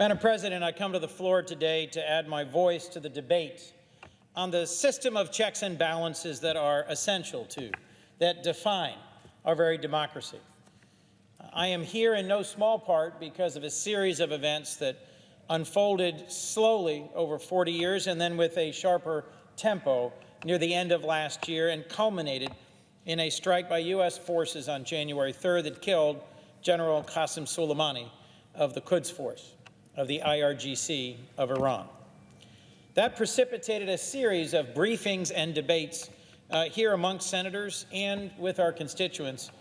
Madam President, I come to the floor today to add my voice to the debate on the system of checks and balances that are essential to, that define our very democracy. I am here in no small part because of a series of events that unfolded slowly over 40 years and then with a sharper tempo near the end of last year and culminated in a strike by U.S. forces on January 3rd that killed General Qasem Soleimani of the Quds Force of the IRGC of Iran. That precipitated a series of briefings and debates here amongst senators and with our constituents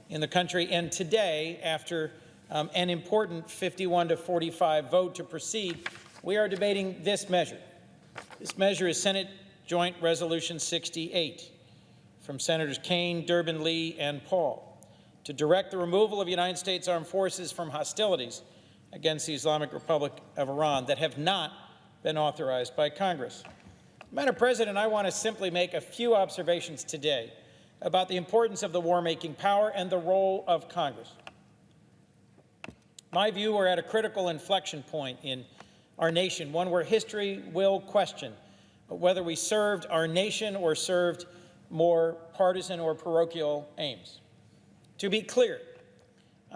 in the country. And today, after an important 51-45 vote to proceed, we are debating this measure. This measure is Senate Joint Resolution 68 from Senators Kaine, Durbin, Lee, and Paul to direct the removal of United States Armed Forces from hostilities against the Islamic Republic of Iran that have not been authorized by Congress. Madam President, I want to simply make a few observations today about the importance of the war-making power and the role of Congress. My view, we're at a critical inflection point in our nation, one where history will question whether we served our nation or served more partisan or parochial aims. To be clear,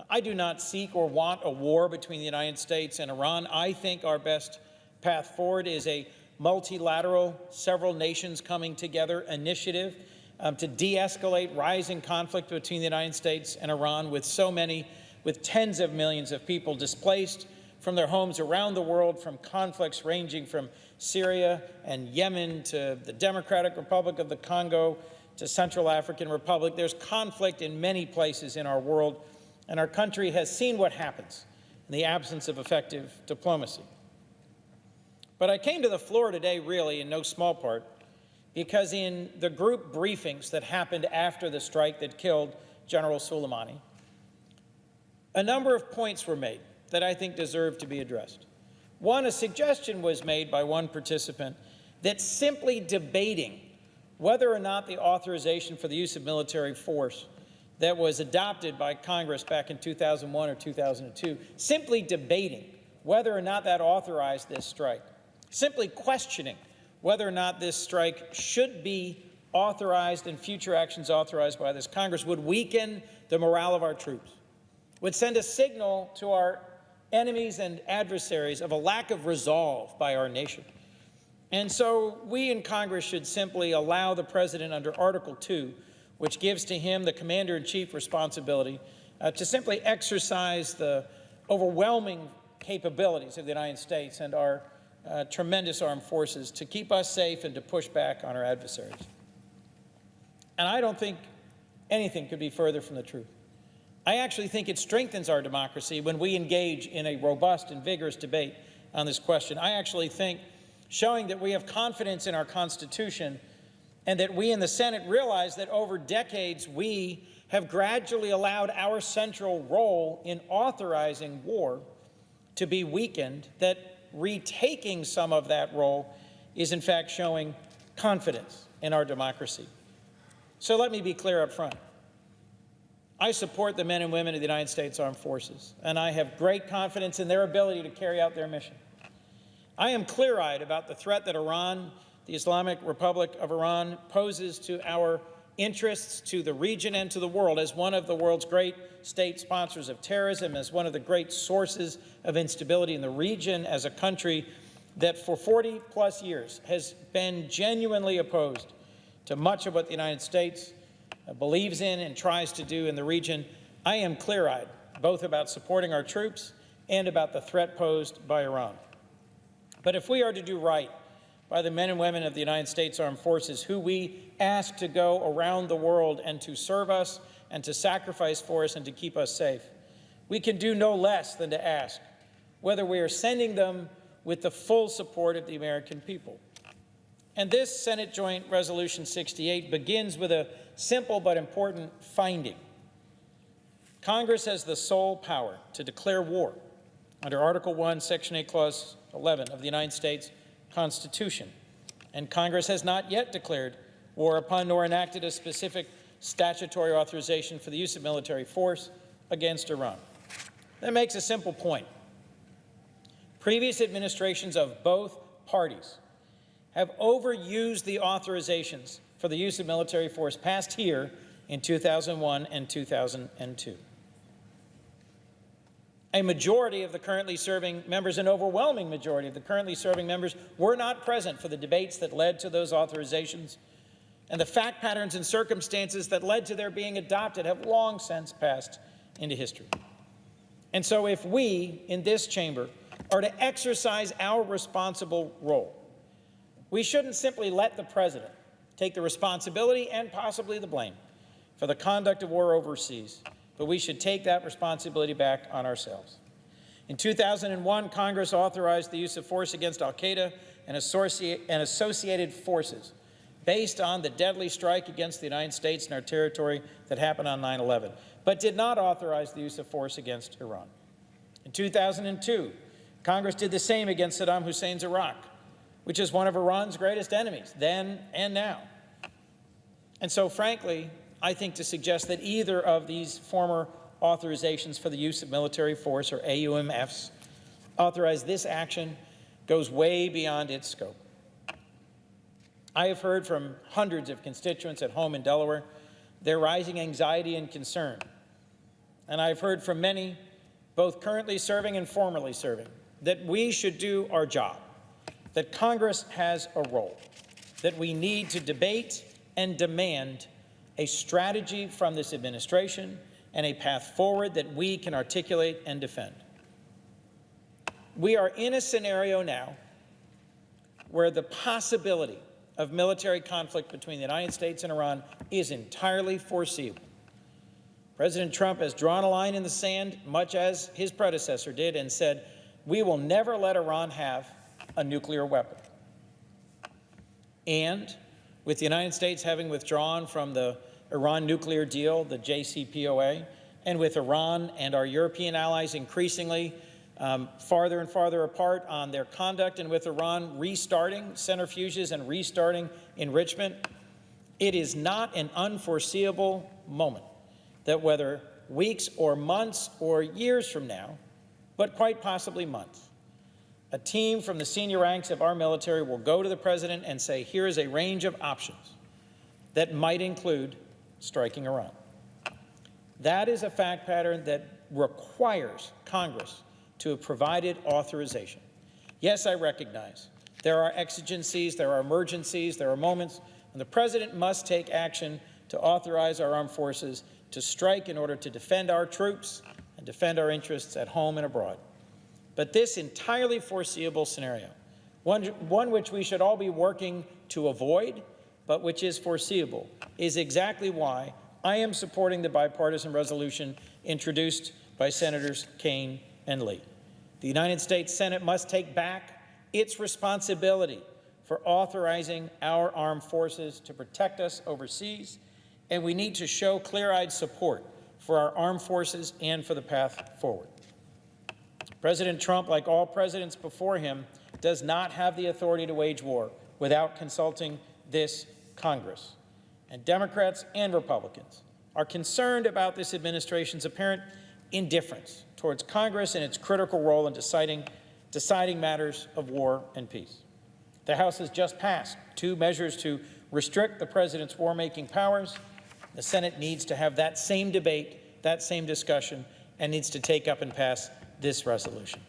I do not seek or want a war between the United States and Iran. I think our best path forward is a multilateral, several nations coming together initiative to de-escalate rising conflict between the United States and Iran with tens of millions of people displaced from their homes around the world, from conflicts ranging from Syria and Yemen to the Democratic Republic of the Congo to Central African Republic. There's conflict in many places in our world, and our country has seen what happens in the absence of effective diplomacy. But I came to the floor today really in no small part because in the group briefings that happened after the strike that killed General Soleimani, a number of points were made that I think deserve to be addressed. One, a suggestion was made by one participant that simply debating whether or not the authorization for the use of military force that was adopted by Congress back in 2001 or 2002, simply debating whether or not that authorized this strike, simply questioning whether or not this strike should be authorized and future actions authorized by this Congress would weaken the morale of our troops, would send a signal to our enemies and adversaries of a lack of resolve by our nation. And so we in Congress should simply allow the President under Article 2, which gives to him the commander-in-chief responsibility to simply exercise the overwhelming capabilities of the United States and our tremendous armed forces to keep us safe and to push back on our adversaries. And I don't think anything could be further from the truth. I actually think it strengthens our democracy when we engage in a robust and vigorous debate on this question. I actually think showing that we have confidence in our Constitution and that we in the Senate realize that over decades we have gradually allowed our central role in authorizing war to be weakened, that retaking some of that role is in fact showing confidence in our democracy. So let me be clear up front. I support the men and women of the United States Armed Forces, and I have great confidence in their ability to carry out their mission. I am clear-eyed about the threat that Iran, the Islamic Republic of Iran, poses to our interests, to the region and to the world as one of the world's great state sponsors of terrorism, as one of the great sources of instability in the region, as a country that for 40-plus years has been genuinely opposed to much of what the United States believes in and tries to do in the region. I am clear-eyed, both about supporting our troops and about the threat posed by Iran. But if we are to do right by the men and women of the United States Armed Forces, who we ask to go around the world and to serve us and to sacrifice for us and to keep us safe, we can do no less than to ask whether we are sending them with the full support of the American people. And this Senate Joint Resolution 68 begins with a simple but important finding. Congress has the sole power to declare war under Article 1, Section 8, Clause 11 of the United States Constitution. And Congress has not yet declared war upon nor enacted a specific statutory authorization for the use of military force against Iran. That makes a simple point. Previous administrations of both parties have overused the authorizations for the use of military force passed here in 2001 and 2002. A majority of the currently serving members, an overwhelming majority of the currently serving members, were not present for the debates that led to those authorizations, and the fact patterns and circumstances that led to their being adopted have long since passed into history. And so if we, in this chamber, are to exercise our responsible role, we shouldn't simply let the president take the responsibility and possibly the blame for the conduct of war overseas, but we should take that responsibility back on ourselves. In 2001, Congress authorized the use of force against al-Qaeda and associated forces based on the deadly strike against the United States and our territory that happened on 9/11, but did not authorize the use of force against Iran. In 2002, Congress did the same against Saddam Hussein's Iraq, which is one of Iran's greatest enemies, then and now. And so, frankly, I think to suggest that either of these former authorizations for the use of military force, or AUMFs, authorize this action goes way beyond its scope. I have heard from hundreds of constituents at home in Delaware their rising anxiety and concern. And I've heard from many, both currently serving and formerly serving, that we should do our job, that Congress has a role, that we need to debate and demand a strategy from this administration and a path forward that we can articulate and defend. We are in a scenario now where the possibility of military conflict between the United States and Iran is entirely foreseeable. President Trump has drawn a line in the sand, much as his predecessor did, and said, we will never let Iran have a nuclear weapon. And with the United States having withdrawn from the Iran nuclear deal, the JCPOA, and with Iran and our European allies increasingly farther and farther apart on their conduct, and with Iran restarting centrifuges and restarting enrichment, it is not an unforeseeable moment that whether weeks or months or years from now, but quite possibly months, a team from the senior ranks of our military will go to the president and say, here is a range of options that might include striking Iran. That is a fact pattern that requires Congress to have provided authorization. Yes, I recognize there are exigencies, there are emergencies, there are moments when the president must take action to authorize our armed forces to strike in order to defend our troops and defend our interests at home and abroad. But this entirely foreseeable scenario, one which we should all be working to avoid, but which is foreseeable, is exactly why I am supporting the bipartisan resolution introduced by Senators Kaine and Lee. The United States Senate must take back its responsibility for authorizing our armed forces to protect us overseas, and we need to show clear-eyed support for our armed forces and for the path forward. President Trump, like all presidents before him, does not have the authority to wage war without consulting this Congress. And Democrats and Republicans are concerned about this administration's apparent indifference towards Congress and its critical role in deciding matters of war and peace. The House has just passed 2 measures to restrict the president's war-making powers. The Senate needs to have that same debate, that same discussion, and needs to take up and pass this resolution.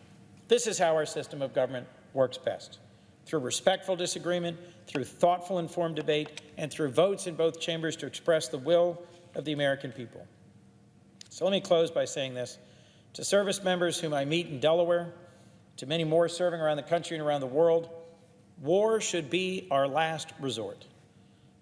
This is how our system of government works best, through respectful disagreement, through thoughtful, informed debate, and through votes in both chambers to express the will of the American people. So let me close by saying this. To service members whom I meet in Delaware, to many more serving around the country and around the world, war should be our last resort.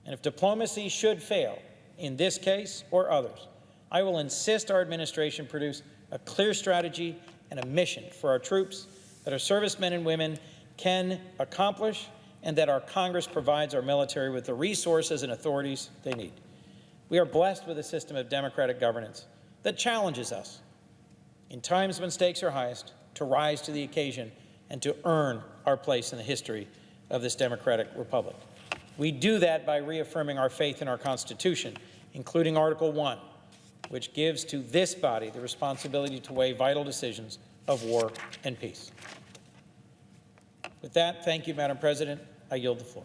And if diplomacy should fail, in this case or others, I will insist our administration produce a clear strategy and a mission for our troops that our servicemen and women can accomplish, and that our Congress provides our military with the resources and authorities they need. We are blessed with a system of democratic governance that challenges us, in times when stakes are highest, to rise to the occasion and to earn our place in the history of this democratic republic. We do that by reaffirming our faith in our Constitution, including Article 1, which gives to this body the responsibility to weigh vital decisions of war and peace. With that, thank you, Madam President. I yield the floor.